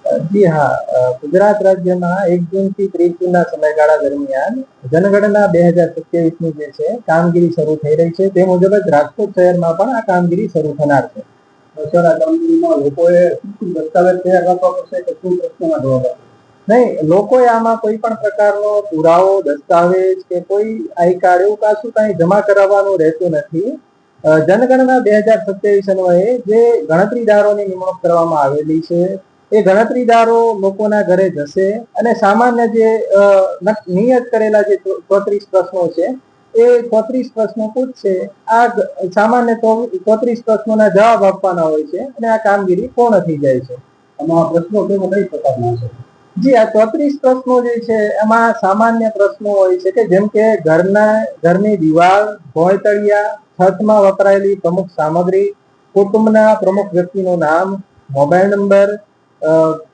જી હા, ગુજરાત રાજ્યમાં 1 જૂનથી 30 જૂનના સમયગાળા દરમિયાન જનગણના 2027ની જે છે કામગીરી શરૂ થઈ રહી છે. તે મુજબ જ રાજકોટ શહેરમાં પણ આ કામગીરી શરૂ થનાર છે. સર, આ કામગીરીમાં લોકોએ શું દસ્તાવેજ તૈયાર રાખવા પડશે કે શું પ્રશ્નોના જવાબ આપશે? નહીં, લોકોએ આમાં કોઈ પણ પ્રકારનો પુરાવો, દસ્તાવેજ કે કોઈ આઈ કાર્ડ એવું કશું કઈ જમા કરાવવાનું રહેતું નથી. જનગણના 2027 અન્વયે જે ગણતરીદારોની નિમણૂક કરવામાં આવેલી છે એ ગણતરીદારો લોકોના ઘરે જશે અને સામાન્ય જે નિયત કરેલા જે 34 પ્રશ્નો છે એ 34 પ્રશ્નો પૂછશે. આ સામાન્ય 34 પ્રશ્નોના જવાબ આપવાના હોય છે અને આ કામગીરી પૂર્ણ થઈ જાય છે. આમાં પ્રશ્નો કેવો કઈ પ્રકારના છે? જી, આ 34 પ્રશ્નો જે છે એમાં સામાન્ય પ્રશ્નો હોય છે કે જેમ કે ઘરની દિવાલ, ભોંયતળિયા, છતમાં વપરાયેલી પ્રમુખ સામગ્રી, કુટુંબના પ્રમુખ વ્યક્તિનું નામ, મોબાઈલ નંબર,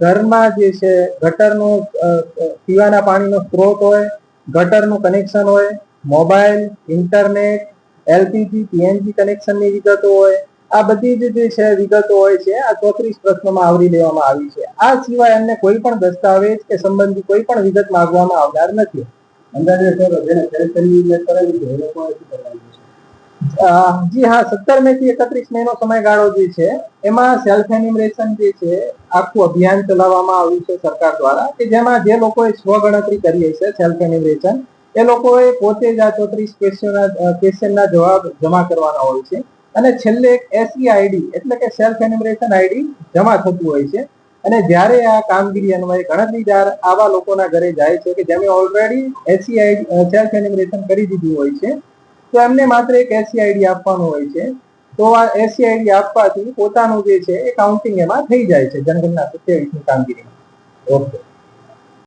ઘરમાં જે છે ગટરનું પીવાના પાણીનો સ્ત્રોત હોય, ગટરનું કનેક્શન હોય, મોબાઈલ, ઇન્ટરનેટ, એલપીજી, પીએનજી કનેક્શનની વિગતો હોય. આ બધી જે છે વિગતો હોય છે આ 34 પ્રશ્નોમાં આવરી લેવામાં આવી છે. આ સિવાય અન્ય કોઈ પણ દસ્તાવેજ કે સંબંધી કોઈ પણ વિગત માંગવામાં આવનાર નથી. અંદાજે સર, જેને કરેલી છે એ લોકોએ શું કરવાનું છે? જી હા, 17 મે થી 31 મેનો સમયગાળો જે છે એમાં સેલ્ફ એન્યુમરેશન જે છે આખું અભિયાન ચલાવવામાં આવ્યું છે સરકાર દ્વારા, કે જેમાં જે લોકોએ સ્વગણતરી કરી છે સેલ્ફ એન્યુમરેશન એ લોકોએ પોતે જ આ 34 ક્વેશ્ચનના જવાબ જમા કરવાના હોય છે અને છેલ્લે એક એસઈ આઈડી એટલે કે સેલ્ફ એન્યુમરેશન આઈડી જમા થતું હોય છે. અને જ્યારે આ કામગીરી અન્વયે ગણતરીદાર આવા લોકોના ઘરે જાય છે કે જેમણે already SE ID self enumeration કરી દીધું હોય છે, તો એમને માત્ર એક એસી આઈડી આપવાનું હોય છે. તો આ એસી આઈડી આપવાથી પોતાનું જે છે એ કાઉન્ટિંગ એમાં થઈ જાય છે જનગણના 27ની કામગીરીમાં. ઓકે.